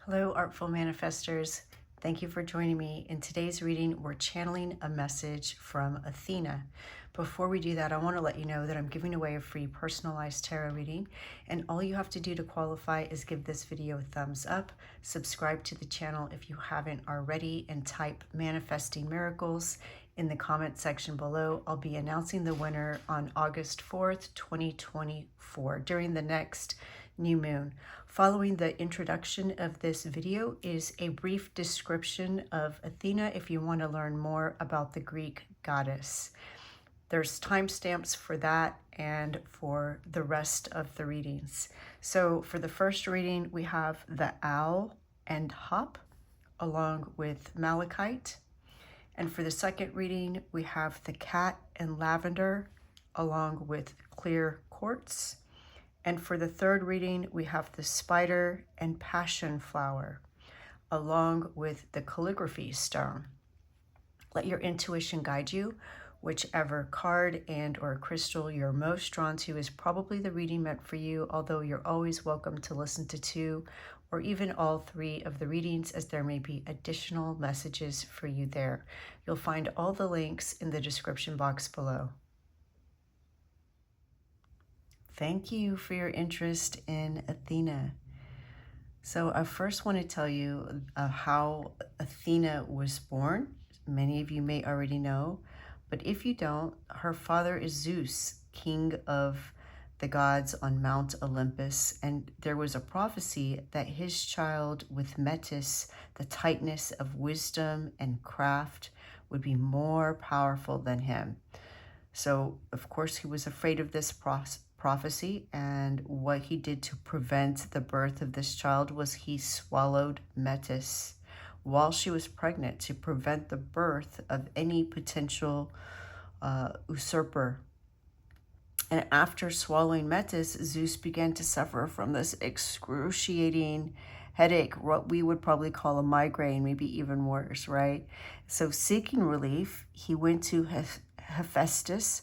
Hello, Artful Manifestors. Thank you for joining me. In today's reading, we're channeling a message from Athena. Before we do that, I want to let you know that I'm giving away a free personalized tarot reading, and all you have to do to qualify is give this video a thumbs up, subscribe to the channel if you haven't already, and type Manifesting Miracles in the comment section below. I'll be announcing the winner on August 4th, 2024, during the next new moon. Following the introduction of this video is a brief description of Athena if you want to learn more about the Greek goddess. There's timestamps for that and for the rest of the readings. So for the first reading, we have the owl and hop along with Malachite. And for the second reading, we have the cat and lavender along with clear quartz. And for the third reading, we have the spider and passionflower, along with the calligraphy stone. Let your intuition guide you. Whichever card and or crystal you're most drawn to is probably the reading meant for you, although you're always welcome to listen to two or even all three of the readings, as there may be additional messages for you there. You'll find all the links in the description box below. Thank you for your interest in Athena. So I first want to tell you how Athena was born. Many of you may already know, but if you don't, her father is Zeus, king of the gods on Mount Olympus, and there was a prophecy that his child with Metis, the tightness of wisdom and craft, would be more powerful than him. So, of course, he was afraid of this prophecy, and what he did to prevent the birth of this child was he swallowed Metis while she was pregnant to prevent the birth of any potential usurper. And after swallowing Metis, Zeus began to suffer from this excruciating headache, what we would probably call a migraine, maybe even worse, right? So seeking relief, he went to Hephaestus,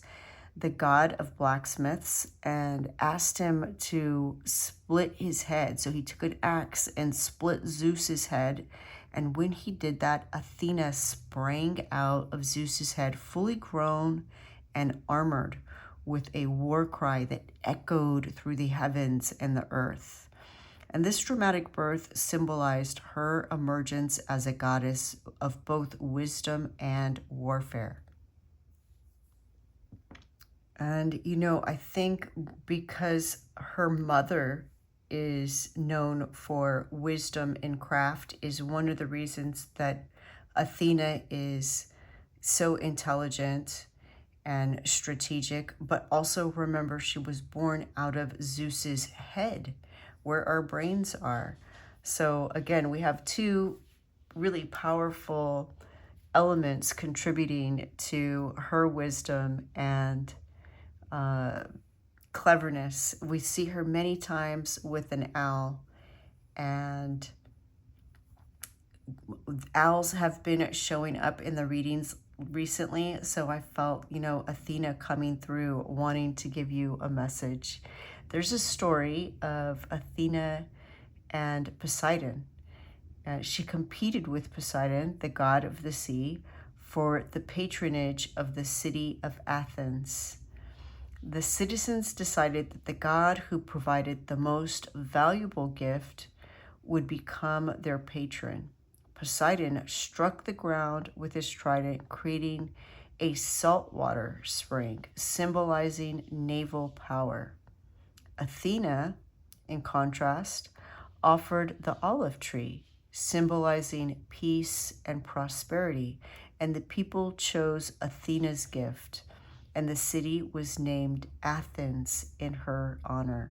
the god of blacksmiths, and asked him to split his head. So he took an axe and split Zeus's head. And when he did that, Athena sprang out of Zeus's head, fully grown and armored, with a war cry that echoed through the heavens and the earth. And this dramatic birth symbolized her emergence as a goddess of both wisdom and warfare. And, you know, I think because her mother is known for wisdom and craft is one of the reasons that Athena is so intelligent and strategic. But also remember, she was born out of Zeus's head, where our brains are. So again, we have two really powerful elements contributing to her wisdom and cleverness. We see her many times with an owl, and owls have been showing up in the readings recently. So I felt, you know, Athena coming through wanting to give you a message. There's a story of Athena and Poseidon. She competed with Poseidon, the god of the sea, for the patronage of the city of Athens. The citizens decided that the god who provided the most valuable gift would become their patron. Poseidon struck the ground with his trident, creating a saltwater spring, symbolizing naval power. Athena, in contrast, offered the olive tree, symbolizing peace and prosperity, and the people chose Athena's gift, and the city was named Athens in her honor.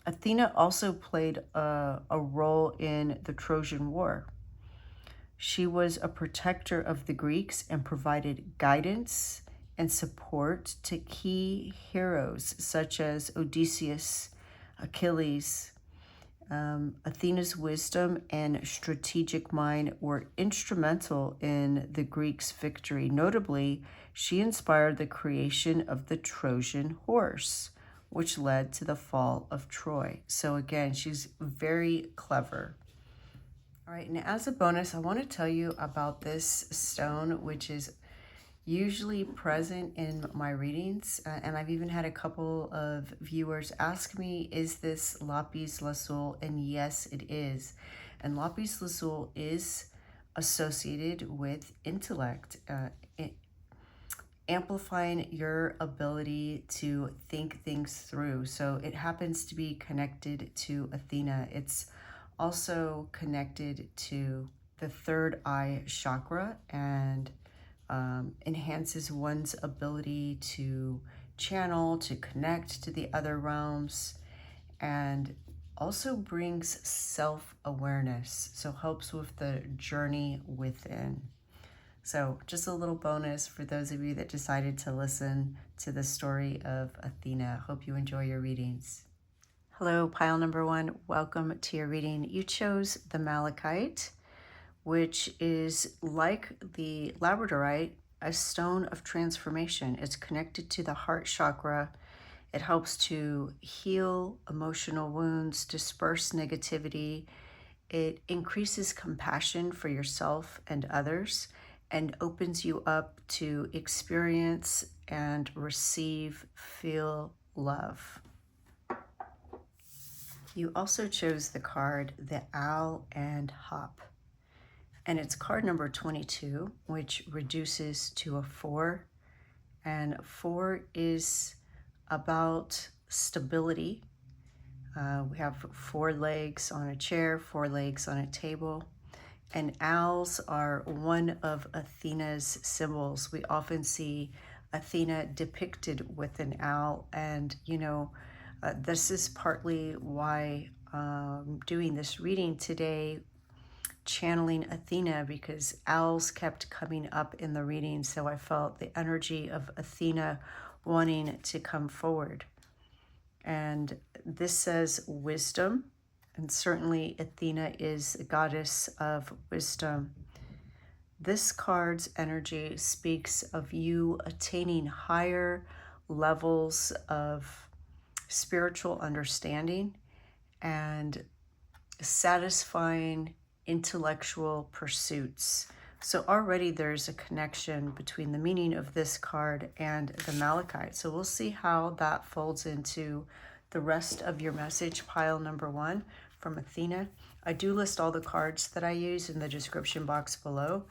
Athena also played a role in the Trojan War. She was a protector of the Greeks and provided guidance and support to key heroes such as Odysseus, Achilles. Athena's wisdom and strategic mind were instrumental in the Greeks' victory. Notably, she inspired the creation of the Trojan horse, which led to the fall of Troy. So again, she's very clever. All right, and as a bonus, I want to tell you about this stone, which is usually present in my readings. And I've even had a couple of viewers ask me, is this lapis lazuli? And yes, it is. And lapis lazuli is associated with intellect, amplifying your ability to think things through. So it happens to be connected to Athena. It's also connected to the third eye chakra and enhances one's ability to channel, to connect to the other realms, and also brings self-awareness. So helps with the journey within. So just a little bonus for those of you that decided to listen to the story of Athena. Hope you enjoy your readings. Hello, pile number one. Welcome to your reading. You chose the Malachite, which is like the labradorite, a stone of transformation. It's connected to the heart chakra. It helps to heal emotional wounds, disperse negativity. It increases compassion for yourself and others, and opens you up to experience and receive, feel love. You also chose the card, the Owl and Hop. And it's card number 22, which reduces to a 4. And 4 is about stability. We have 4 legs on a chair, 4 legs on a table. And owls are one of Athena's symbols. We often see Athena depicted with an owl. And, this is partly why I'm doing this reading today, channeling Athena, because owls kept coming up in the reading. So I felt the energy of Athena wanting to come forward. And this says wisdom. And certainly Athena is a goddess of wisdom. This card's energy speaks of you attaining higher levels of spiritual understanding and satisfying intellectual pursuits. So already there's a connection between the meaning of this card and the Malachite. So we'll see how that folds into the rest of your message, pile number 1 from Athena. I do list all the cards that I use in the description box below.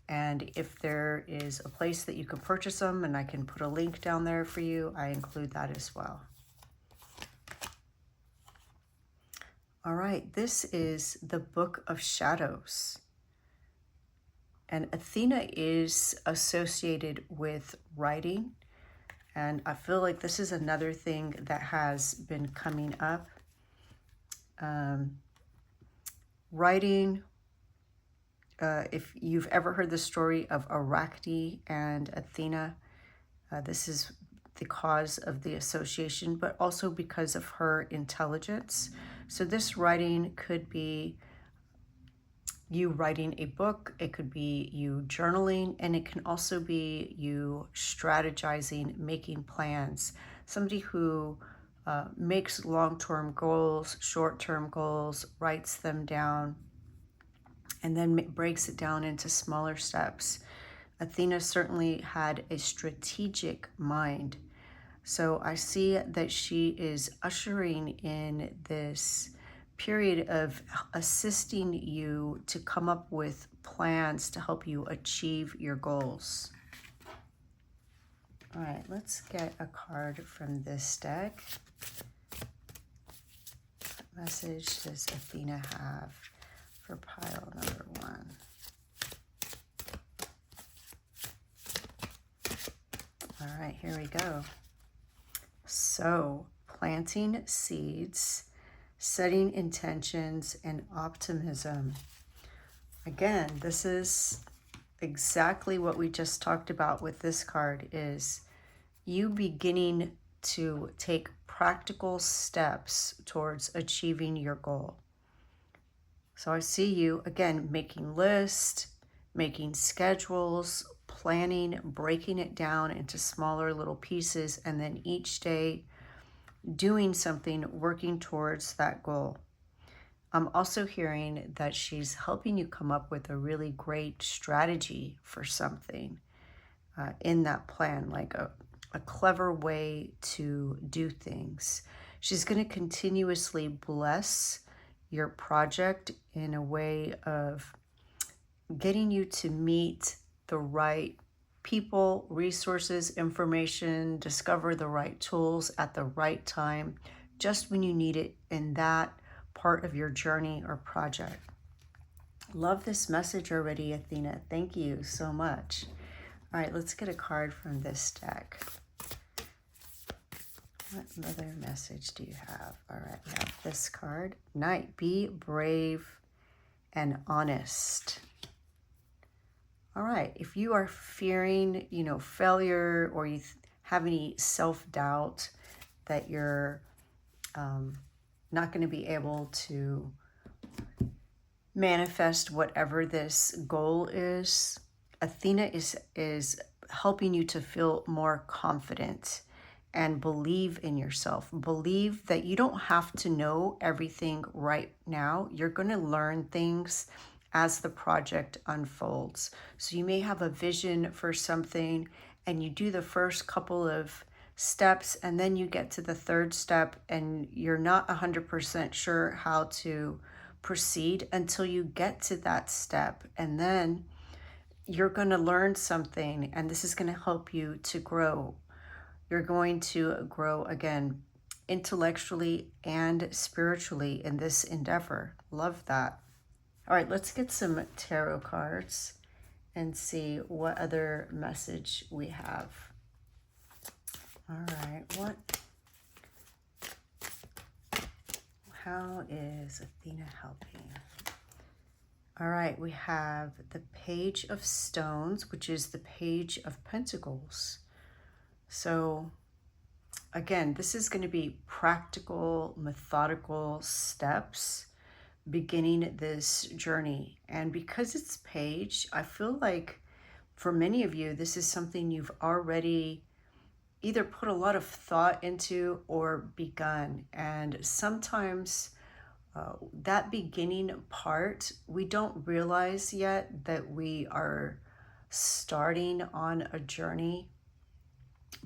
And if there is a place that you can purchase them and I can put a link down there for you, I include that as well. All right, this is the Book of Shadows. And Athena is associated with writing. And I feel like this is another thing that has been coming up. Writing, if you've ever heard the story of Arachne and Athena, this is the cause of the association, but also because of her intelligence. So this writing could be you writing a book, it could be you journaling, and it can also be you strategizing, making plans. Somebody who makes long-term goals, short-term goals, writes them down, and then breaks it down into smaller steps. Athena certainly had a strategic mind. So I see that she is ushering in this period of assisting you to come up with plans to help you achieve your goals. All right, let's get a card from this deck. What message does Athena have for pile number 1? All right, here we go. So, planting seeds, setting intentions, and optimism. Again, this is exactly what we just talked about with this card, is you beginning to take practical steps towards achieving your goal. So I see you, again, making lists, making schedules, planning, breaking it down into smaller little pieces, and then each day doing something, working towards that goal. I'm also hearing that she's helping you come up with a really great strategy for something in that plan, like a clever way to do things. She's going to continuously bless your project in a way of getting you to meet the right people, resources, information, discover the right tools at the right time, just when you need it in that part of your journey or project. Love this message already, Athena. Thank you so much. All right, let's get a card from this deck. What other message do you have? All right, we have this card. Knight, be brave and honest. All right, if you are fearing, failure, or you have any self-doubt that you're not going to be able to manifest whatever this goal is, Athena is helping you to feel more confident and believe in yourself. Believe that you don't have to know everything right now. You're going to learn things as the project unfolds. So you may have a vision for something and you do the first couple of steps and then you get to the third step and you're not 100% sure how to proceed until you get to that step. And then you're going to learn something and this is going to help you to grow. You're going to grow again intellectually and spiritually in this endeavor. Love that. All right, let's get some tarot cards and see what other message we have. All right, how is Athena helping? All right, we have the Page of Stones, which is the Page of Pentacles. So again, this is going to be practical, methodical steps beginning this journey. And because it's page, I feel like for many of you, this is something you've already either put a lot of thought into or begun. And sometimes that beginning part, we don't realize yet that we are starting on a journey,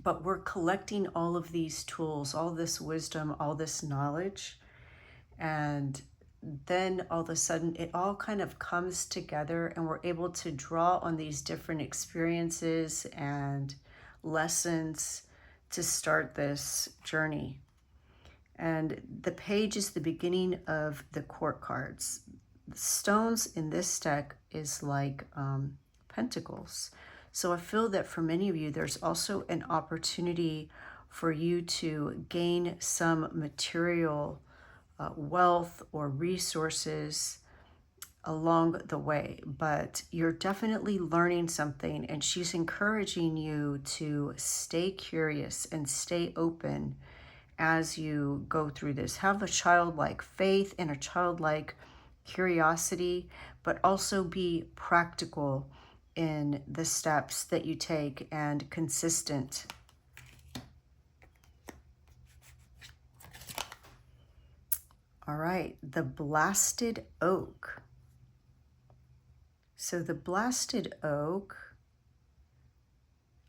but we're collecting all of these tools, all this wisdom, all this knowledge. And then all of a sudden it all kind of comes together and we're able to draw on these different experiences and lessons to start this journey. And the page is the beginning of the court cards. The stones in this deck is like pentacles. So I feel that for many of you, there's also an opportunity for you to gain some material wealth or resources along the way, but you're definitely learning something, and she's encouraging you to stay curious and stay open as you go through this. Have a childlike faith and a childlike curiosity, but also be practical in the steps that you take and consistent. All right, the Blasted Oak. So the Blasted Oak,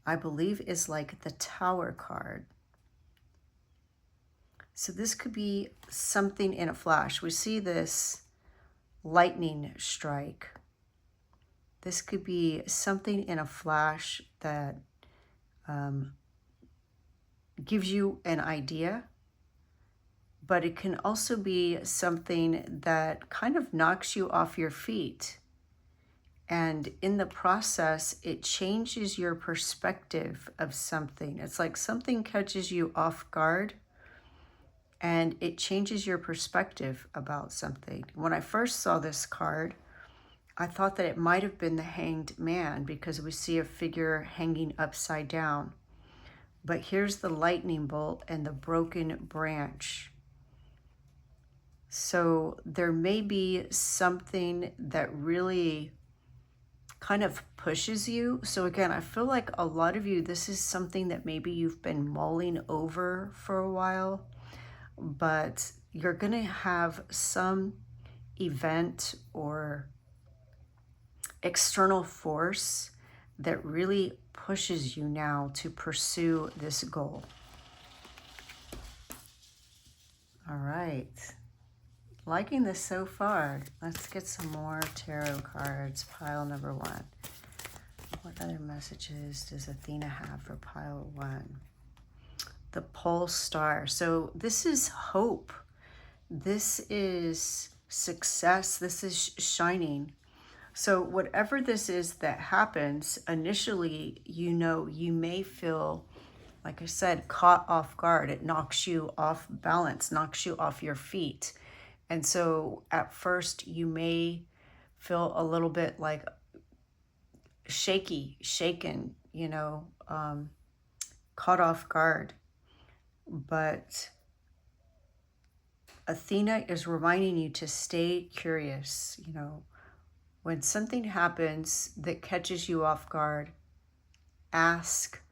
I believe, is like the Tower card. So this could be something in a flash. We see this lightning strike. This could be something in a flash that gives you an idea, but it can also be something that kind of knocks you off your feet. And in the process, it changes your perspective of something. It's like something catches you off guard and it changes your perspective about something. When I first saw this card, I thought that it might have been the Hanged Man because we see a figure hanging upside down. But here's the lightning bolt and the broken branch. So there may be something that really kind of pushes you. So again, I feel like a lot of you, this is something that maybe you've been mulling over for a while, but you're going to have some event or external force that really pushes you now to pursue this goal. All right. Liking this so far. Let's get some more tarot cards. Pile number 1. What other messages does Athena have for pile 1? The pole star. So this is hope. This is success. This is shining. So whatever this is that happens, initially, you may feel, like I said, caught off guard. It knocks you off balance, knocks you off your feet. And so at first you may feel a little bit like shaken, caught off guard. But Athena is reminding you to stay curious. When something happens that catches you off guard, ask,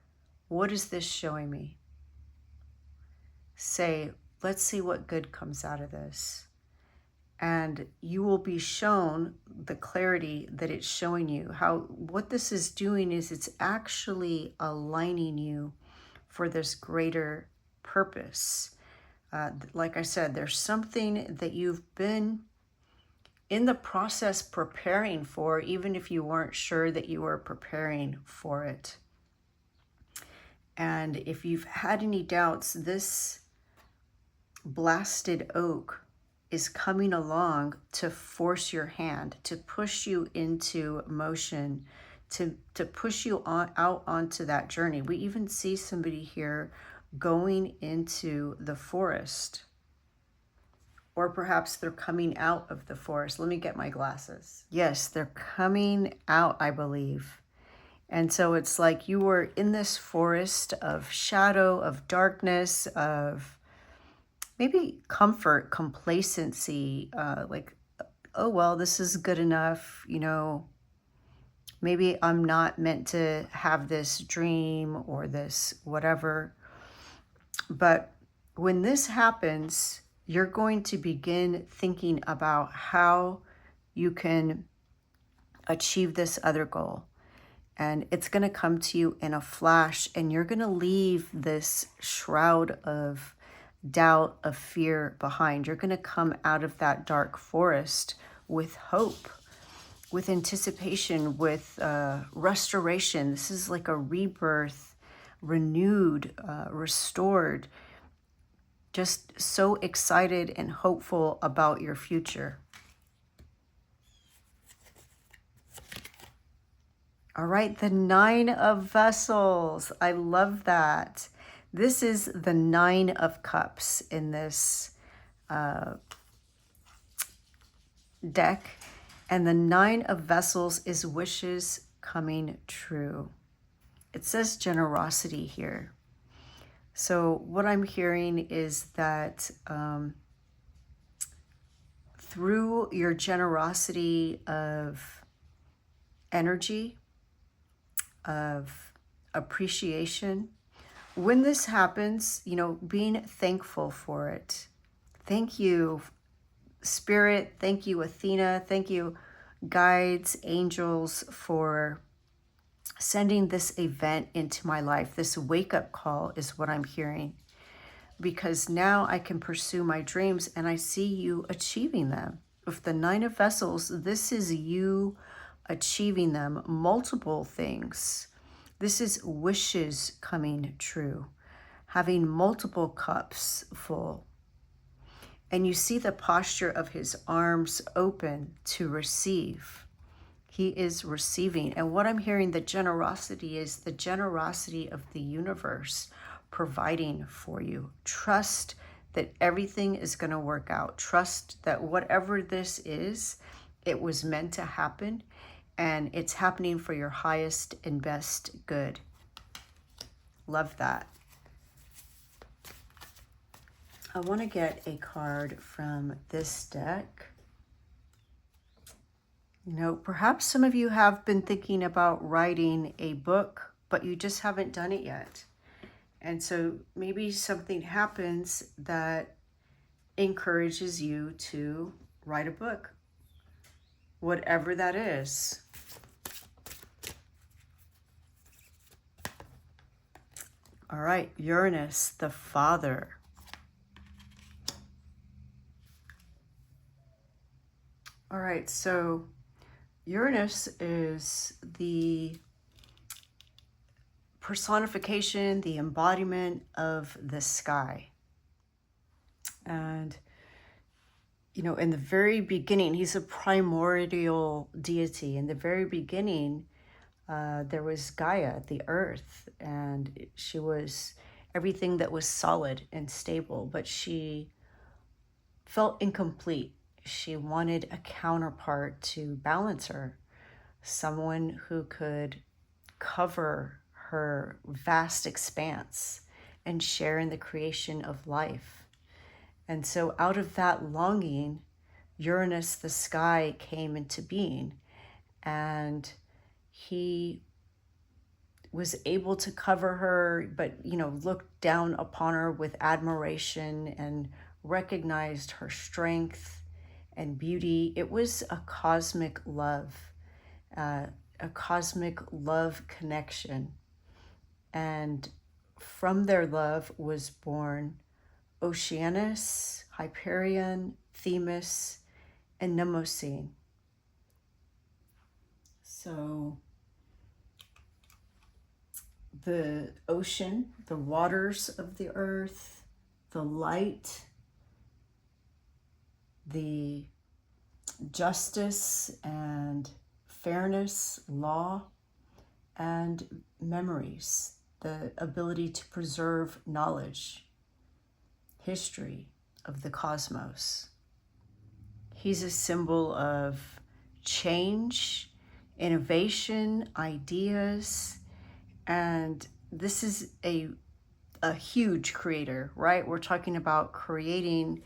what is this showing me? Say, let's see what good comes out of this. And you will be shown the clarity that it's showing you. What this is doing is it's actually aligning you for this greater purpose. Like I said, there's something that you've been in the process preparing for, even if you weren't sure that you were preparing for it. And if you've had any doubts, this blasted oak is coming along to force your hand, to push you into motion, to push you out onto that journey. We even see somebody here going into the forest, or perhaps they're coming out of the forest. Let me get my glasses. Yes, they're coming out, I believe. And so it's like you were in this forest of shadow, of darkness, of maybe comfort, complacency, like, oh, well, this is good enough. Maybe I'm not meant to have this dream or this whatever. But when this happens, you're going to begin thinking about how you can achieve this other goal. And it's going to come to you in a flash, and you're going to leave this shroud of doubt, of fear behind. You're going to come out of that dark forest with hope, with anticipation, with restoration. This is like a rebirth, renewed, restored. Just so excited and hopeful about your future. All right, the 9 of Vessels. I love that. This is the 9 of Cups in this deck. And the 9 of Vessels is wishes coming true. It says generosity here. So what I'm hearing is that through your generosity of energy, of appreciation, when this happens, being thankful for it. Thank you, Spirit. Thank you, Athena. Thank you, guides, angels, for sending this event into my life. This wake-up call is what I'm hearing, because now I can pursue my dreams and I see you achieving them. With the 9 of Vessels, this is you achieving them, multiple things. This is wishes coming true, having multiple cups full. And you see the posture of his arms open to receive. He is receiving. And what I'm hearing, the generosity is the generosity of the universe providing for you. Trust that everything is going to work out. Trust that whatever this is, it was meant to happen, and it's happening for your highest and best good. Love that. I want to get a card from this deck. Perhaps some of you have been thinking about writing a book, but you just haven't done it yet. And so maybe something happens that encourages you to write a book. whatever that is. All right, Uranus, the father. All right, so Uranus is the personification, the embodiment of the sky. And, you know, in the very beginning, he's a primordial deity. In the very beginning, there was Gaia, the earth, and she was everything that was solid and stable, but she felt incomplete. She wanted a counterpart to balance her, someone who could cover her vast expanse and share in the creation of life. And so out of that longing, Uranus, the sky, came into being, and he was able to cover her, but, you know, looked down upon her with admiration and recognized her strength and beauty. It was a cosmic love, a cosmic love connection. And from their love was born Oceanus, Hyperion, Themis, and Mnemosyne. So the ocean, the waters of the earth, the light, the justice and fairness, law, and memories, the ability to preserve knowledge, history of the cosmos. He's a symbol of change, innovation, ideas, and this is a huge creator, right? We're talking about creating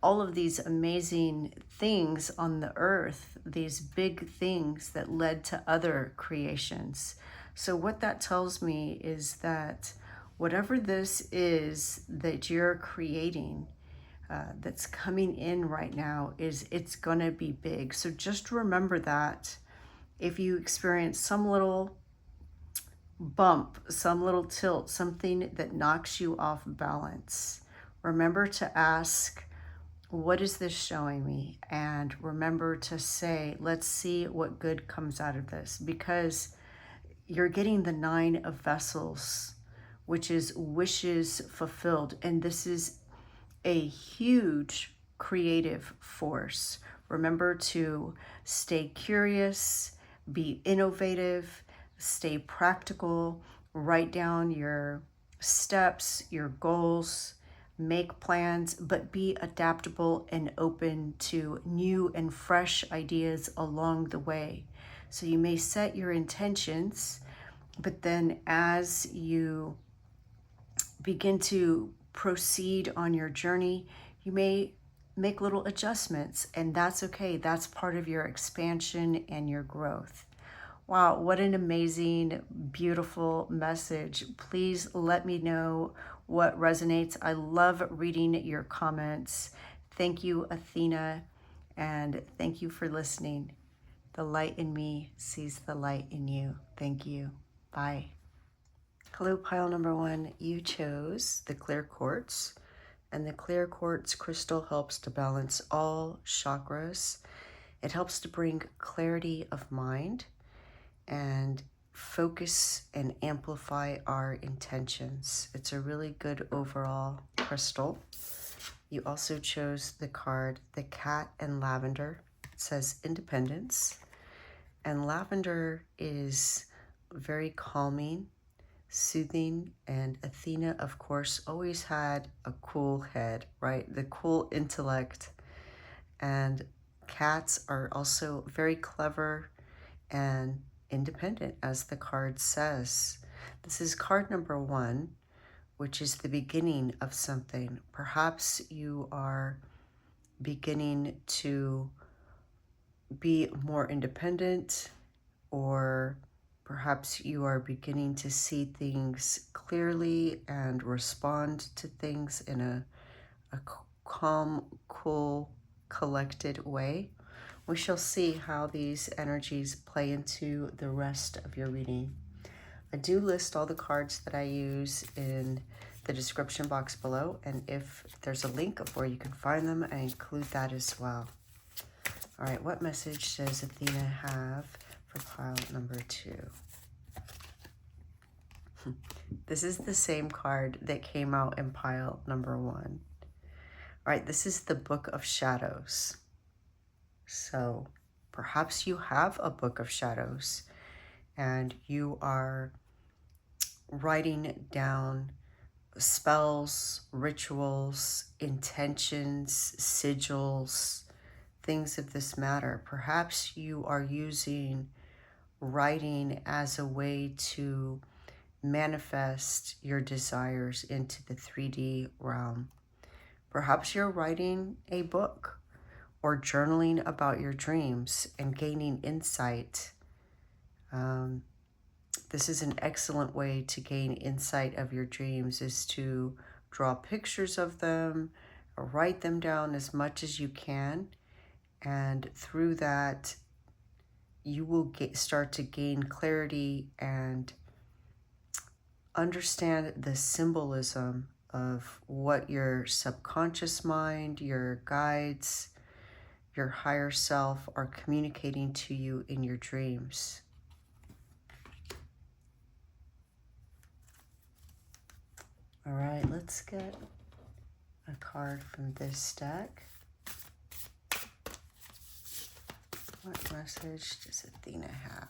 all of these amazing things on the earth, these big things that led to other creations. So what that tells me is that whatever this is that you're creating, that's coming in right now, it's gonna be big. So just remember that if you experience some little bump, some little tilt, something that knocks you off balance, remember to ask, what is this showing me? And remember to say, let's see what good comes out of this, because you're getting the 9 of Vessels, which is wishes fulfilled. And this is a huge creative force. Remember to stay curious, be innovative, stay practical, write down your steps, your goals, make plans, but be adaptable and open to new and fresh ideas along the way. So you may set your intentions, but then as you begin to proceed on your journey, you may make little adjustments, and that's okay. That's part of your expansion and your growth. Wow, what an amazing, beautiful message. Please let me know what resonates. I love reading your comments. Thank you, Athena, and thank you for listening. The light in me sees the light in you. Thank you. Bye. Hello, pile number 1. You chose the clear quartz, and the clear quartz crystal helps to balance all chakras. It helps to bring clarity of mind and focus and amplify our intentions. It's a really good overall crystal. You also chose the card, the cat and lavender. It says independence. And lavender is very calming, soothing, and Athena, of course, always had a cool head, right? The cool intellect. And cats are also very clever and independent, as the card says. This is card number 1, which is the beginning of something. Perhaps you are beginning to be more independent, or perhaps you are beginning to see things clearly and respond to things in a calm, cool, collected way. We shall see how these energies play into the rest of your reading. I do list all the cards that I use in the description box below, and if there's a link of where you can find them, I include that as well. All right, what message does Athena have for pile number 2? This is the same card that came out in pile number 1. All right, this is the Book of Shadows. So perhaps you have a Book of Shadows and you are writing down spells, rituals, intentions, sigils, things of this matter. Perhaps you are using writing as a way to manifest your desires into the 3D realm. Perhaps you're writing a book or journaling about your dreams and gaining insight. This is an excellent way to gain insight of your dreams, is to draw pictures of them or write them down as much as you can. And through that, you will start to gain clarity and understand the symbolism of what your subconscious mind, your guides, your higher self are communicating to you in your dreams. All right, let's get a card from this deck. What message does Athena have?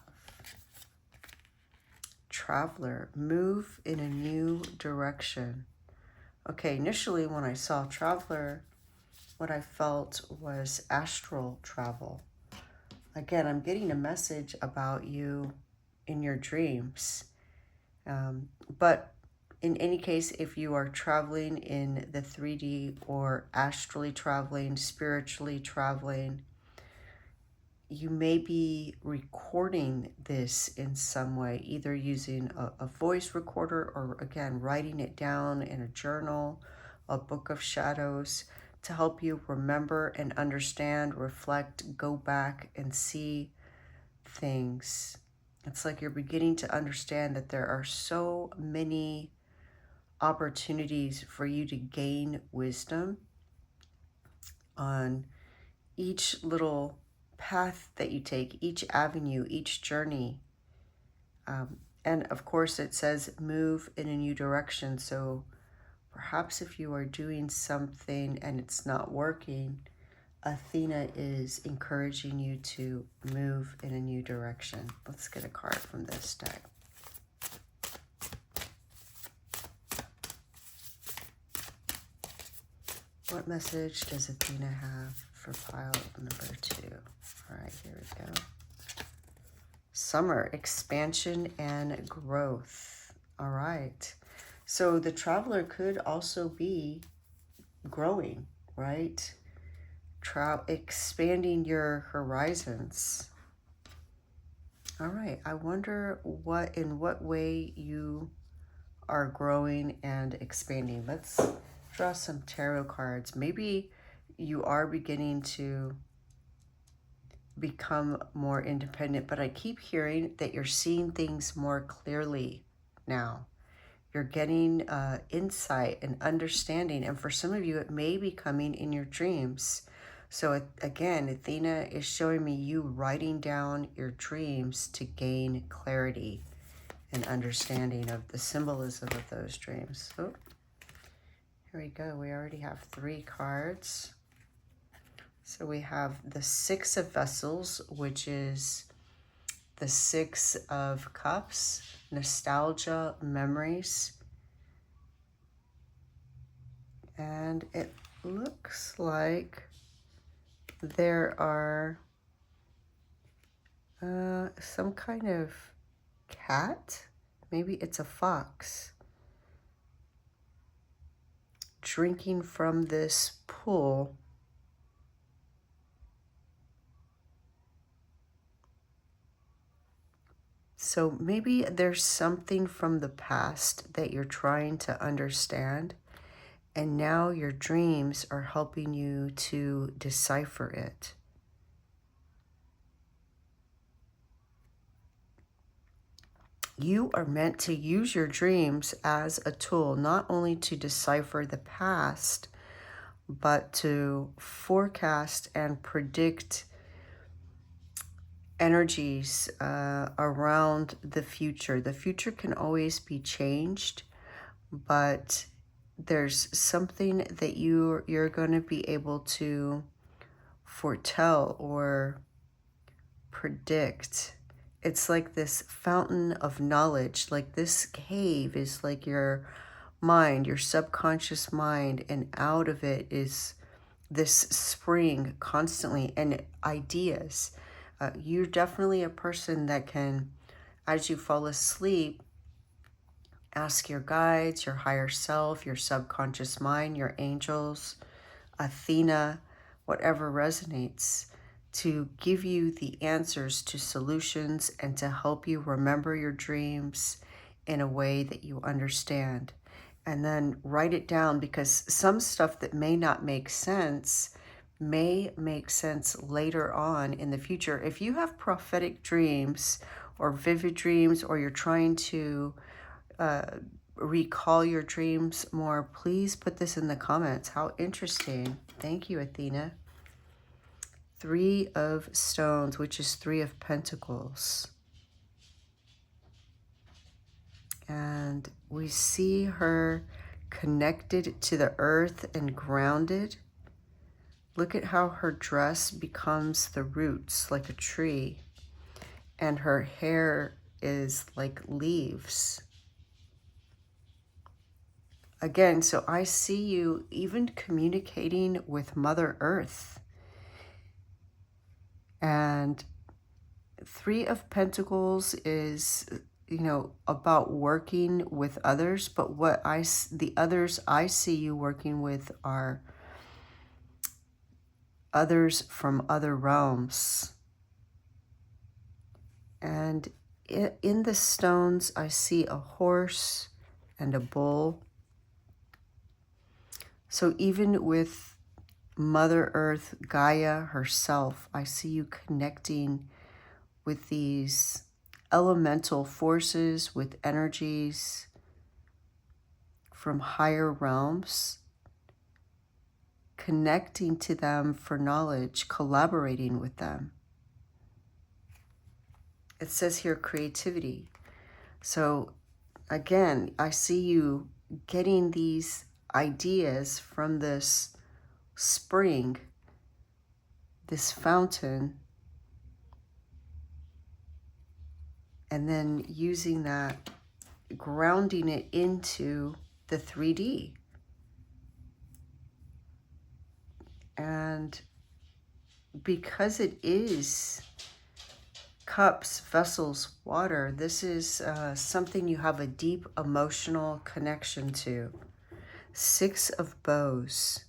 Traveler, move in a new direction. Okay, initially when I saw Traveler, what I felt was astral travel. Again, I'm getting a message about you in your dreams. But in any case, if you are traveling in the 3D or astrally traveling, spiritually traveling, you may be recording this in some way, either using a voice recorder or, again, writing it down in a journal, a book of shadows, to help you remember and understand, reflect, go back and see things. It's like you're beginning to understand that there are so many opportunities for you to gain wisdom on each little path that you take, each avenue, each journey. And of course it says move in a new direction. So perhaps if you are doing something and it's not working, Athena is encouraging you to move in a new direction. Let's get a card from this deck. What message does Athena have for pile number 2? All right, here we go. Summer, expansion and growth. All right. So the traveler could also be growing, right? Expanding your horizons. All right. I wonder in what way you are growing and expanding. Let's draw some tarot cards. Maybe you are beginning to become more independent, but I keep hearing that you're seeing things more clearly now. You're getting insight and understanding, and for some of you it may be coming in your dreams. So again, Athena is showing me you writing down your dreams to gain clarity and understanding of the symbolism of those dreams. Oh, here we go. We already have 3 cards. So we have the 6 of Vessels, which is the 6 of Cups, nostalgia, memories. And it looks like there are some kind of cat. Maybe it's a fox drinking from this pool. So maybe there's something from the past that you're trying to understand, and now your dreams are helping you to decipher it. You are meant to use your dreams as a tool, not only to decipher the past, but to forecast and predict energies around the future. The future can always be changed, but there's something that you're going to be able to foretell or predict. It's like this fountain of knowledge. Like this cave is like your mind, your subconscious mind, and out of it is this spring constantly and ideas. You're definitely a person that can, as you fall asleep, ask your guides, your higher self, your subconscious mind, your angels, Athena, whatever resonates, to give you the answers to solutions and to help you remember your dreams in a way that you understand. And then write it down, because some stuff that may not make sense may make sense later on in the future. If you have prophetic dreams or vivid dreams, or you're trying to recall your dreams more, please put this in the comments. How interesting. Thank you, Athena. 3 of Stones, which is 3 of Pentacles. And we see her connected to the earth and grounded. Look at how her dress becomes the roots, like a tree. And her hair is like leaves. Again, so I see you even communicating with Mother Earth. And 3 of Pentacles is, you know, about working with others. But the others I see you working with are others from other realms. And in the stones, I see a horse and a bull. So even with Mother Earth, Gaia herself, I see you connecting with these elemental forces, with energies from higher realms, connecting to them for knowledge, collaborating with them. It says here creativity. So again, I see you getting these ideas from this spring, this fountain, and then using that, grounding it into the 3D. And because it is cups, vessels, water, this is something you have a deep emotional connection to. 6 of Bows.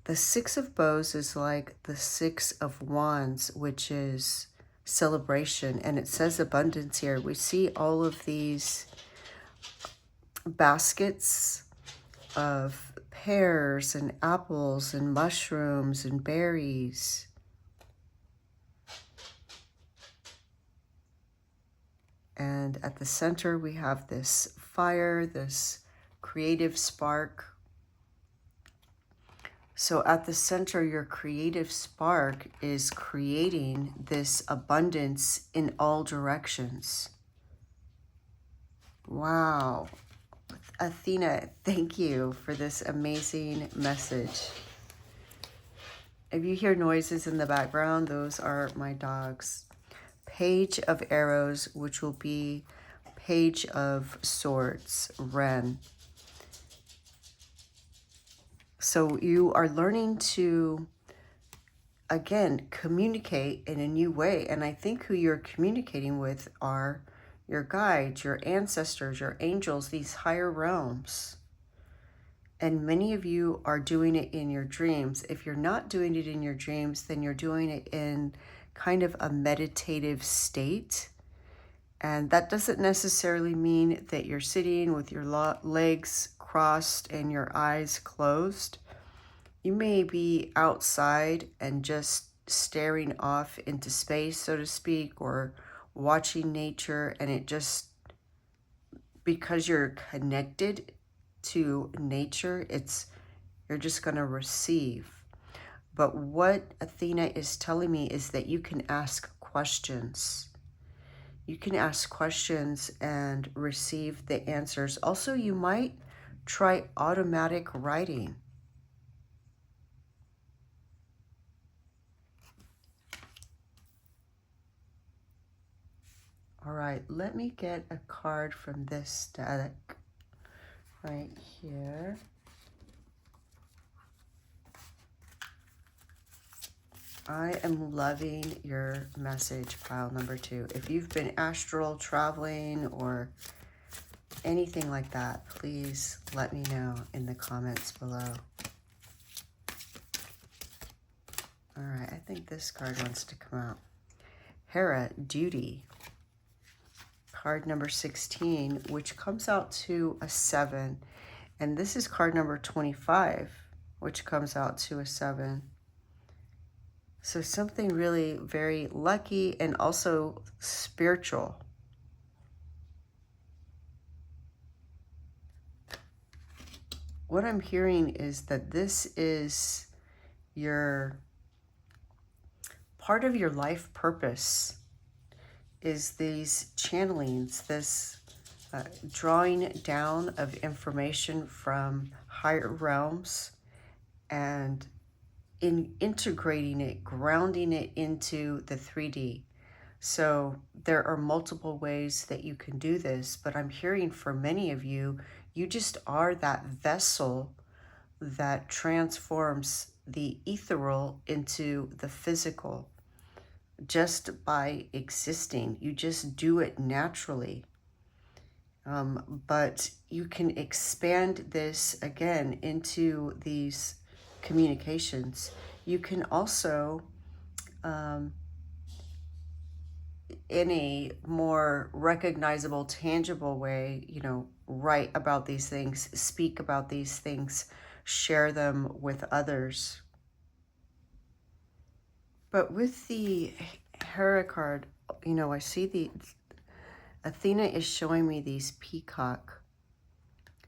The 6 of Bows is like the 6 of Wands, which is celebration, and it says abundance here. We see all of these baskets of pears and apples and mushrooms and berries. And at the center we have this fire, this creative spark. So at the center, your creative spark is creating this abundance in all directions. Wow. Athena, thank you for this amazing message. If you hear noises in the background, those are my dogs. Page of Arrows, which will be Page of Swords, Ren. So you are learning to, again, communicate in a new way. And I think who you're communicating with are your guides, your ancestors, your angels, these higher realms. And many of you are doing it in your dreams. If you're not doing it in your dreams, then you're doing it in kind of a meditative state. And that doesn't necessarily mean that you're sitting with your legs crossed and your eyes closed. You may be outside and just staring off into space, so to speak, or watching nature, and it just, because you're connected to nature, you're just going to receive. But what Athena is telling me is that you can ask questions. You can ask questions and receive the answers. Also, you might try automatic writing. All right, let me get a card from this deck right here. I am loving your message, pile number 2. If you've been astral traveling or anything like that, please let me know in the comments below. All right, I think this card wants to come out. Hera, duty. Card number 16, which comes out to a 7. And this is card number 25, which comes out to a 7. So something really very lucky and also spiritual. What I'm hearing is that this is your part of your life purpose, is these channelings, this drawing down of information from higher realms and in integrating it, grounding it into the 3D. So there are multiple ways that you can do this, but I'm hearing for many of you, you just are that vessel that transforms the ethereal into the physical. Just by existing, you just do it naturally. But you can expand this again into these communications. You can also, in a more recognizable, tangible way, write about these things, speak about these things, share them with others. But with the Hera card, I see the Athena is showing me these peacock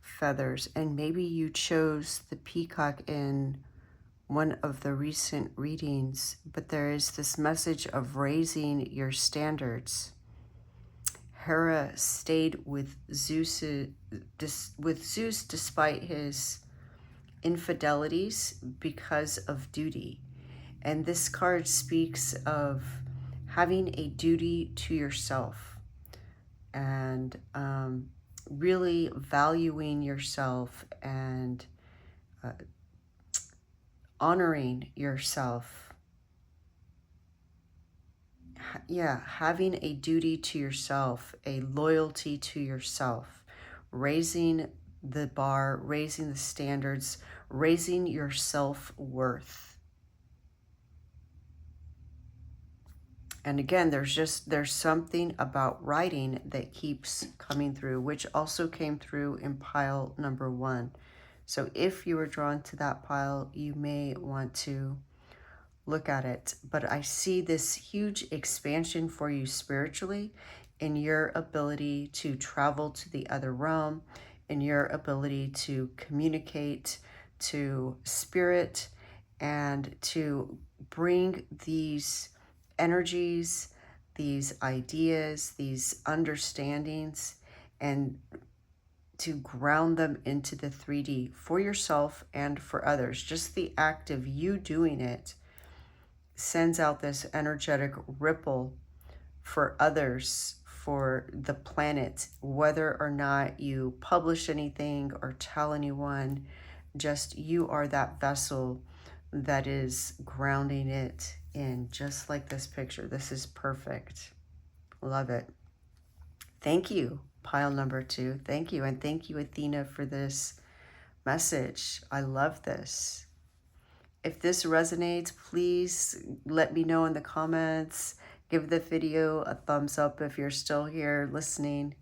feathers, and maybe you chose the peacock in one of the recent readings, but there is this message of raising your standards. Hera stayed with Zeus despite his infidelities because of duty. And this card speaks of having a duty to yourself and really valuing yourself and honoring yourself. Yeah, having a duty to yourself, a loyalty to yourself, raising the bar, raising the standards, raising your self-worth. And again, there's something about writing that keeps coming through, which also came through in pile number 1. So if you were drawn to that pile, you may want to look at it. But I see this huge expansion for you spiritually in your ability to travel to the other realm, in your ability to communicate to spirit and to bring these energies, these ideas, these understandings, and to ground them into the 3D for yourself and for others. Just the act of you doing it sends out this energetic ripple for others, for the planet, whether or not you publish anything or tell anyone. Just you are that vessel that is grounding it in, just like this picture. This is perfect. Love it. Thank you, pile number 2. Thank you. And thank you, Athena, for this message. I love this. If this resonates, please let me know in the comments. Give the video a thumbs up if you're still here listening.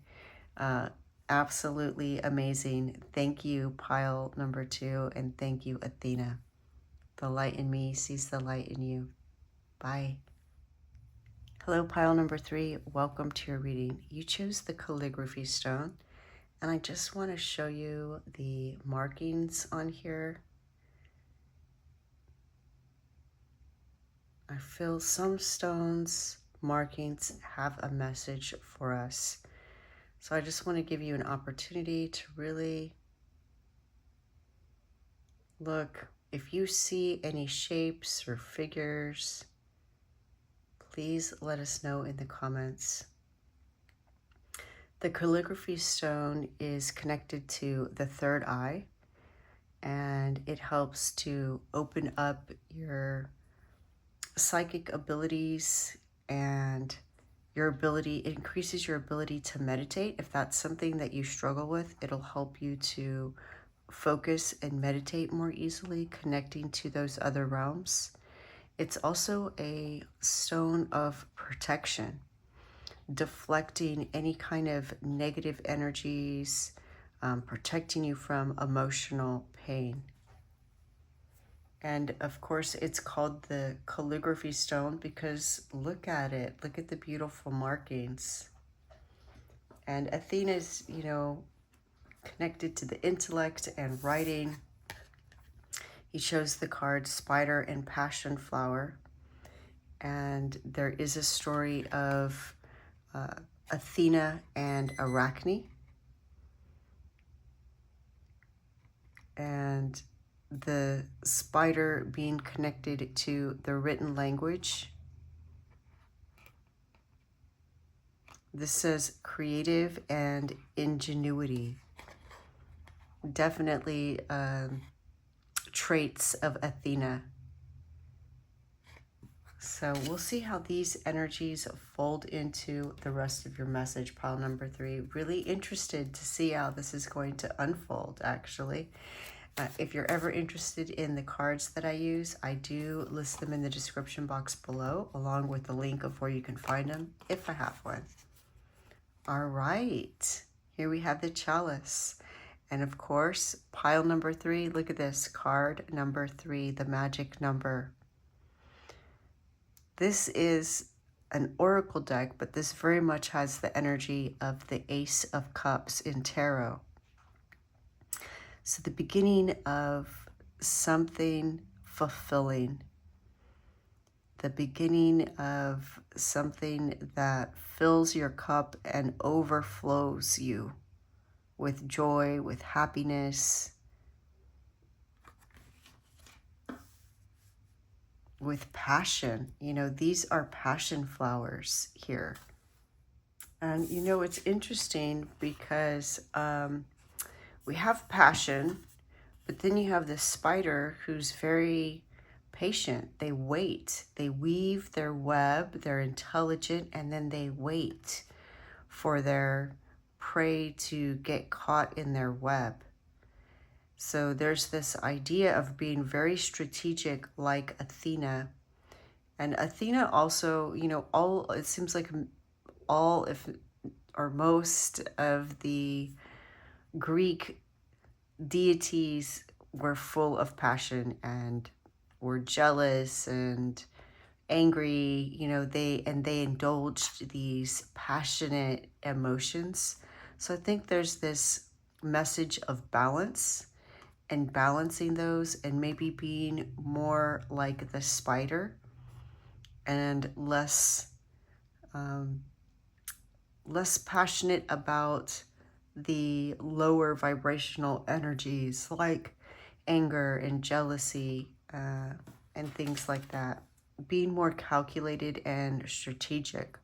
Absolutely amazing. Thank you, pile number 2. And thank you, Athena. The light in me sees the light in you. Bye. Hello, pile number 3. Welcome to your reading. You chose the calligraphy stone, and I just want to show you the markings on here. I feel some stones markings have a message for us. So I just want to give you an opportunity to really look. If you see any shapes or figures, please let us know in the comments. The calligraphy stone is connected to the third eye, and it helps to open up your psychic abilities and your ability, it increases your ability to meditate. If that's something that you struggle with, it'll help you to focus and meditate more easily, connecting to those other realms. It's also a stone of protection, deflecting any kind of negative energies, protecting you from emotional pain. And of course, it's called the calligraphy stone because look at it. Look at the beautiful markings. And Athena's, connected to the intellect and writing. He chose the card Spider and Passionflower. And there is a story of Athena and Arachne. And the spider being connected to the written language. This says creative and ingenuity. Definitely traits of Athena. So we'll see how these energies fold into the rest of your message, pile number 3. Really interested to see how this is going to unfold, actually. If you're ever interested in the cards that I use, I do list them in the description box below, along with the link of where you can find them, if I have one. All right, here we have the chalice. And of course, pile number 3, look at this, card number 3, the magic number. This is an oracle deck, but this very much has the energy of the Ace of Cups in tarot. So the beginning of something fulfilling, the beginning of something that fills your cup and overflows you with joy, with happiness, with passion. These are passion flowers here. And it's interesting because we have passion, but then you have this spider who's very patient. They wait. They weave their web. They're intelligent, and then they wait for their prey to get caught in their web. So there's this idea of being very strategic like Athena. And Athena also, it seems like all, if or most of the Greek deities were full of passion and were jealous and angry. They indulged these passionate emotions. So I think there's this message of balance and balancing those, and maybe being more like the spider and less passionate about the lower vibrational energies like anger and jealousy and things like that. Being more calculated and strategic,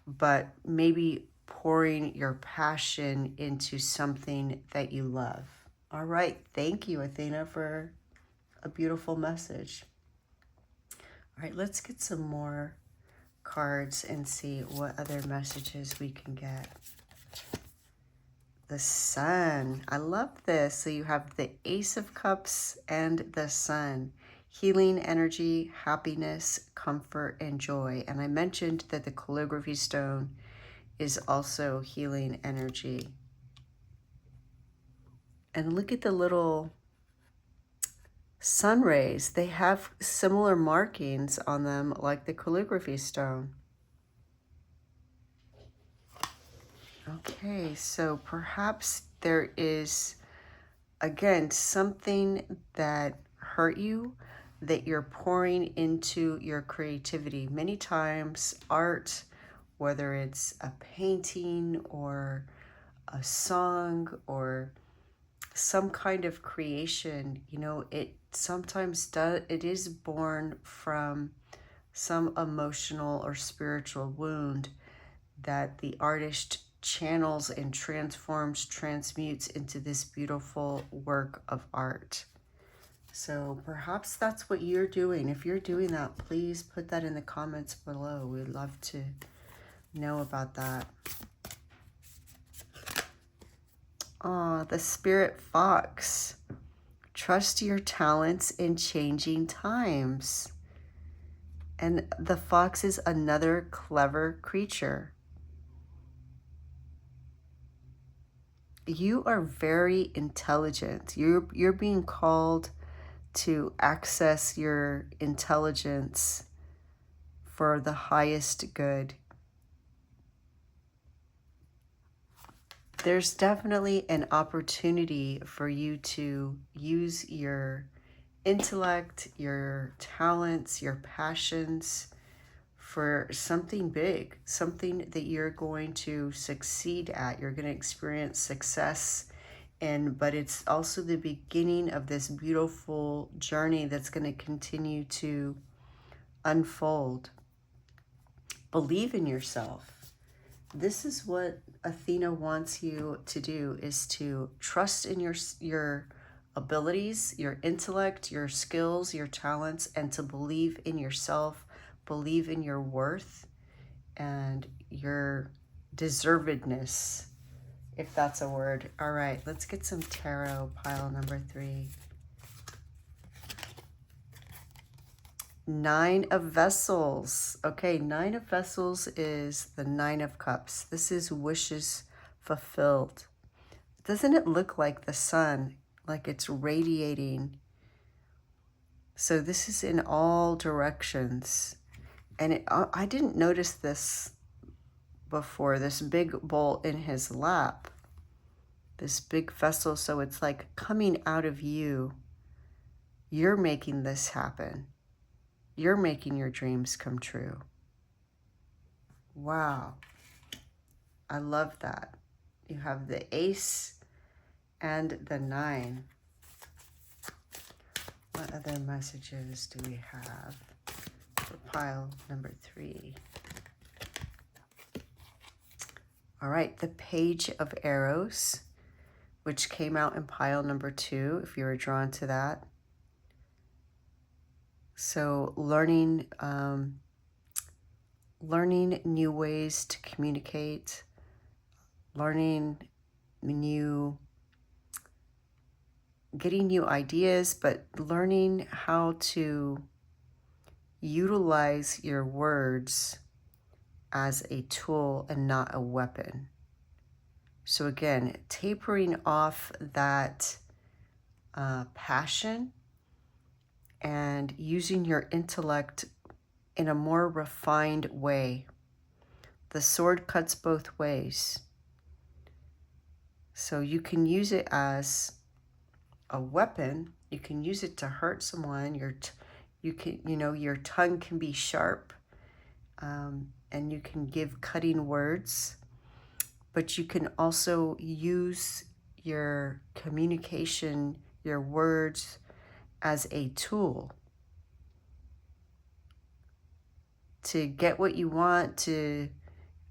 but maybe pouring your passion into something that you love. All right, thank you, Athena, for a beautiful message. All right, let's get some more cards and see what other messages we can get. The Sun. I love this. So you have the Ace of Cups and the Sun. Healing energy, happiness, comfort, and joy. And I mentioned that the calligraphy stone is also healing energy. And look at the little sun rays. They have similar markings on them like the calligraphy stone. Okay, so perhaps there is, again, something that hurt you that you're pouring into your creativity. Many times, art, whether it's a painting or a song or some kind of creation, you know, it sometimes does, it is born from some emotional or spiritual wound that the artist channels and transforms, transmutes into this beautiful work of art. So perhaps that's what you're doing. If you're doing that, please put that in the comments below. We'd love to know about that. Ah, the spirit fox. Trust your talents in changing times. And the fox is another clever creature. You are very intelligent. You're being called to access your intelligence for the highest good. There's definitely an opportunity for you to use your intellect, your talents, your passions for something big, something that you're going to succeed at. You're going to experience success in, but it's also the beginning of this beautiful journey that's going to continue to unfold. Believe in yourself. This is what Athena wants you to do, is to trust in your abilities, your intellect, your skills, your talents, and to believe in yourself, believe in your worth and your deservedness, if that's a word. All right, let's get some tarot, pile number 3. 9 of Vessels. Okay, 9 of Vessels is the 9 of Cups. This is wishes fulfilled. Doesn't it look like the sun, like it's radiating? So this is in all directions. And I didn't notice this before, this big bowl in his lap, this big vessel. So it's like coming out of you. You're making this happen. You're making your dreams come true. Wow. I love that. You have the Ace and the 9. What other messages do we have for pile number 3? All right, the Page of Arrows, which came out in pile number 2, if you were drawn to that. So learning new ways to communicate, getting new ideas, but learning how to utilize your words as a tool and not a weapon. So again, tapering off that passion and using your intellect in a more refined way. The sword cuts both ways. So you can use it as a weapon. You can use it to hurt someone. Your tongue can be sharp, and you can give cutting words. But you can also use your communication, your words, as a tool to get what you want, to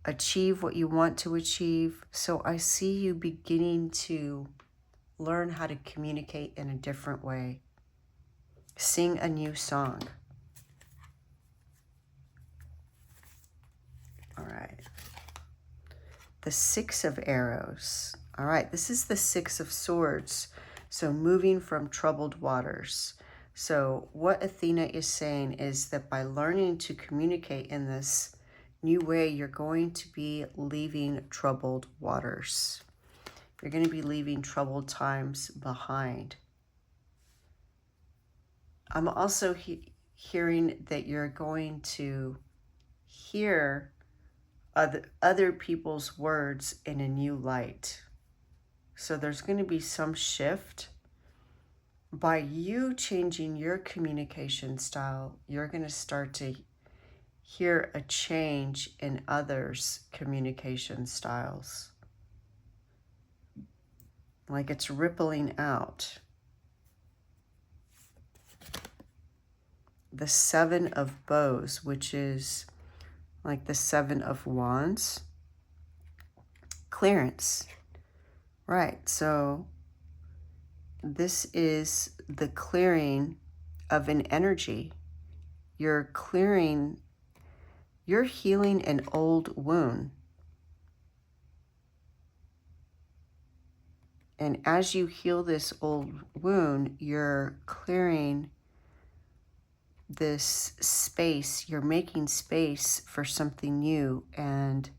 achieve what you want to achieve. So I see you beginning to learn how to communicate in a different way. Sing a new song. All right. The 6 of Arrows. All right, this is the 6 of Swords. So moving from troubled waters. So what Athena is saying is that by learning to communicate in this new way, you're going to be leaving troubled waters. You're going to be leaving troubled times behind. I'm also hearing that you're going to hear other people's words in a new light. So there's going to be some shift. By you changing your communication style, you're going to start to hear a change in others' communication styles. Like it's rippling out. The Seven of Bows, which is like the Seven of Wands. Clearance. Right, so this is the clearing of an energy. You're clearing, you're healing an old wound. And as you heal this old wound, you're clearing this space. You're making space for something new. And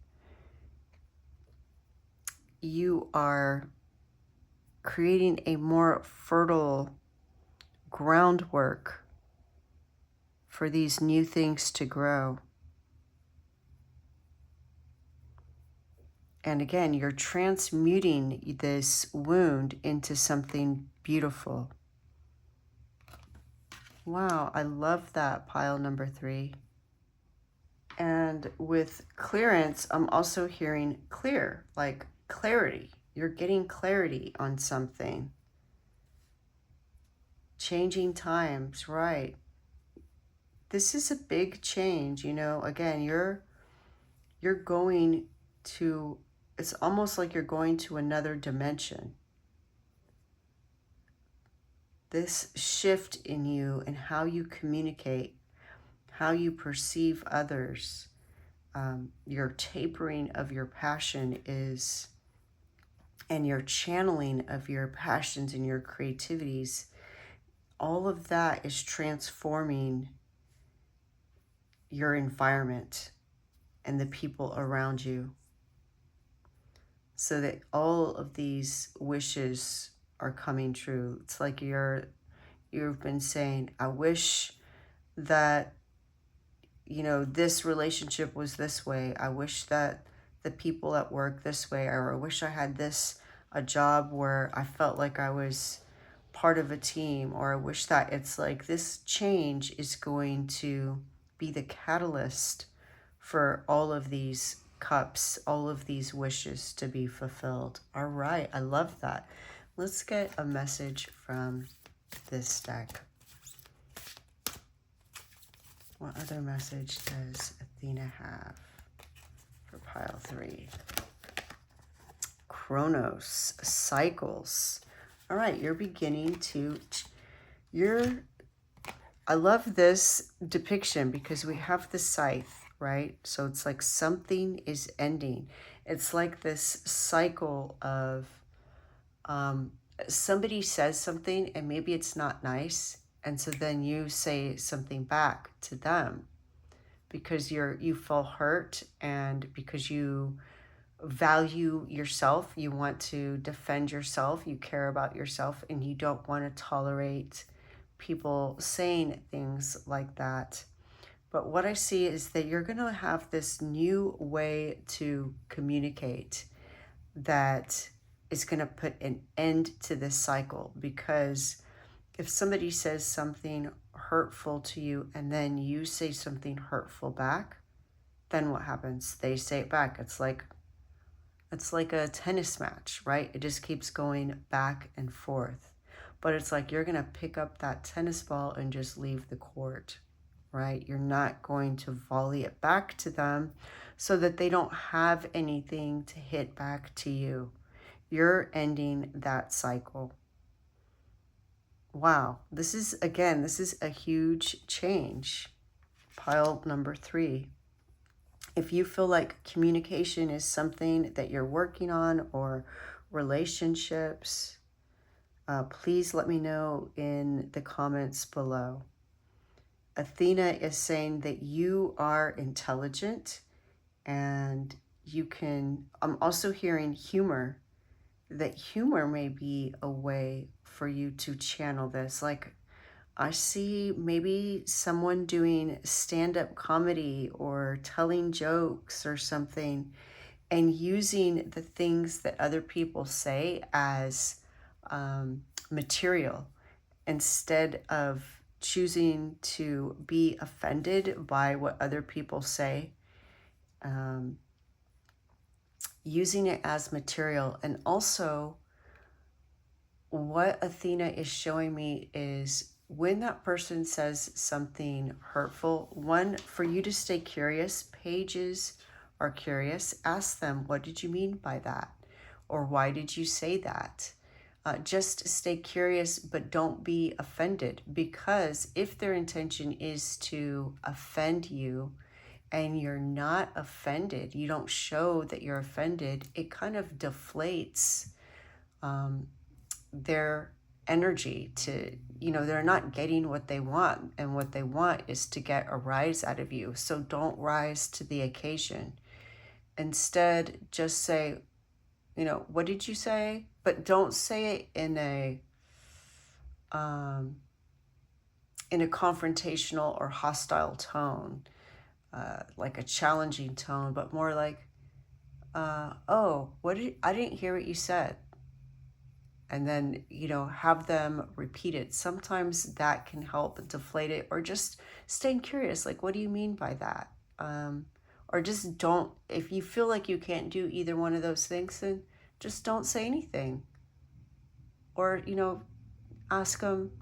you are creating a more fertile groundwork for these new things to grow. And again, you're transmuting this wound into something beautiful. Wow, I love that, pile number 3. And with clearance, I'm also hearing clear, like clarity. You're getting clarity on something. Changing times, right. This is a big change, you know. Again, you're going to, it's almost like you're going to another dimension. This shift in you and how you communicate, how you perceive others, your tapering of your passion is, and your channeling of your passions and your creativities, all of that is transforming your environment and the people around you, so that all of these wishes are coming true. It's like you've been saying, I wish that, you know, this relationship was this way. I wish that the people at work this way, or I wish I had a job where I felt like I was part of a team, or I wish that. It's like this change is going to be the catalyst for all of these cups, all of these wishes to be fulfilled. All right, I love that. Let's get a message from this deck. What other message does Athena have for pile 3? Chronos, cycles. All right, you're beginning to, I love this depiction because we have the scythe, right? So it's like something is ending. It's like this cycle of somebody says something and maybe it's not nice. And so then you say something back to them because you feel hurt, and because you value yourself, you want to defend yourself, you care about yourself, and you don't want to tolerate people saying things like that. But what I see is that you're going to have this new way to communicate that is going to put an end to this cycle. Because if somebody says something hurtful to you and then you say something hurtful back, then what happens? They say it back. It's like a tennis match, right? It just keeps going back and forth. But it's like you're going to pick up that tennis ball and just leave the court, right? You're not going to volley it back to them so that they don't have anything to hit back to you. You're ending that cycle. Wow. This is a huge change. Pile number 3. If you feel like communication is something that you're working on, or relationships, please let me know in the comments below. Athena is saying that you are intelligent and you can, I'm also hearing humor, that humor may be a way for you to channel this. Like I see maybe someone doing stand-up comedy or telling jokes or something, and using the things that other people say as material instead of choosing to be offended by what other people say, um, using it as material. And also, what Athena is showing me is when that person says something hurtful, one, for you to stay curious. Pages are curious. Ask them, what did you mean by that? Or why did you say that? Just stay curious, but don't be offended, because if their intention is to offend you and you're not offended, you don't show that you're offended, it kind of deflates their energy to, they're not getting what they want, and what they want is to get a rise out of you. So don't rise to the occasion. Instead, just say, what did you say? But don't say it in a confrontational or hostile tone, like a challenging tone, but more like, oh, I didn't hear what you said. And then, have them repeat it. Sometimes that can help deflate it, or just staying curious. Like, what do you mean by that? Or just don't, if you feel like you can't do either one of those things, then just don't say anything. Or, ask them,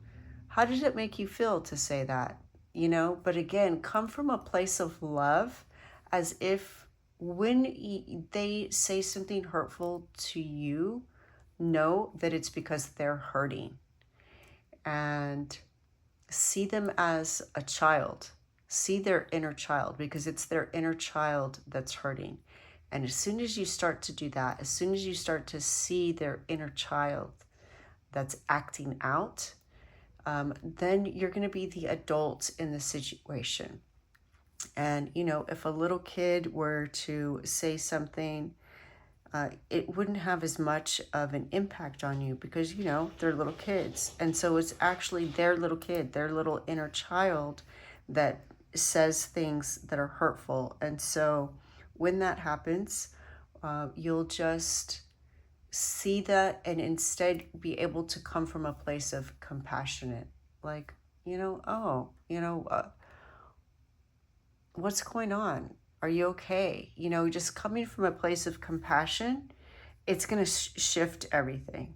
how did it make you feel to say that? But again, come from a place of love, as if when they say something hurtful to you, know that it's because they're hurting, and see them as a child. See their inner child, because it's their inner child that's hurting. And as soon as you start to do that, as soon as you start to see their inner child that's acting out, then you're going to be the adult in the situation. And, if a little kid were to say something, it wouldn't have as much of an impact on you, because, they're little kids. And so it's actually their little kid, their little inner child, that says things that are hurtful. And so when that happens, you'll just see that, and instead be able to come from a place of compassionate, like, oh, what's going on? Are you okay? Just coming from a place of compassion, it's going to shift everything.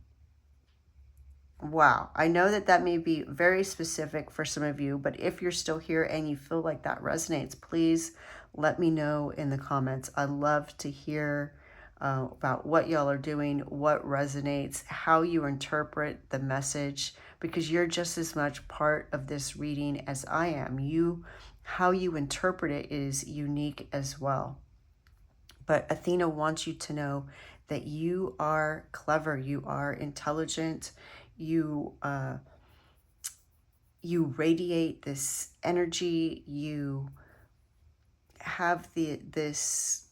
Wow. I know that may be very specific for some of you, but if you're still here and you feel like that resonates, please let me know in the comments. I love to hear about what y'all are doing, what resonates, how you interpret the message, because you're just as much part of this reading as I am. How you interpret it is unique as well. But Athena wants you to know that you are clever, you are intelligent, you radiate this energy, you have this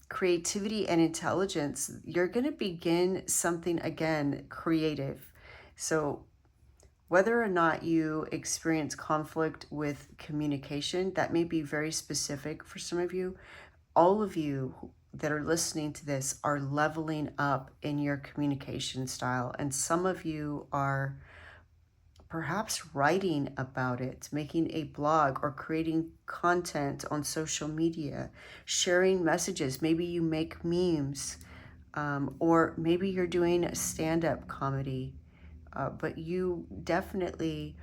creativity and intelligence. You're going to begin something again creative. So whether or not you experience conflict with communication, that may be very specific for some of you. All of you that are listening to this are leveling up in your communication style. And some of you are perhaps writing about it, making a blog, or creating content on social media, sharing messages. Maybe you make memes, or maybe you're doing stand-up comedy. But you definitely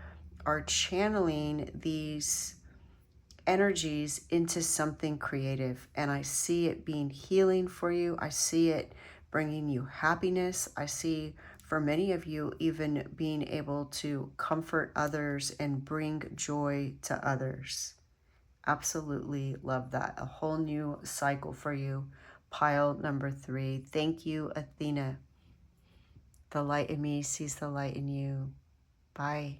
are channeling these energies into something creative. And I see it being healing for you. I see it bringing you happiness. I see, for many of you, even being able to comfort others and bring joy to others. Absolutely love that. A whole new cycle for you. Pile number 3. Thank you, Athena. The light in me sees the light in you. Bye.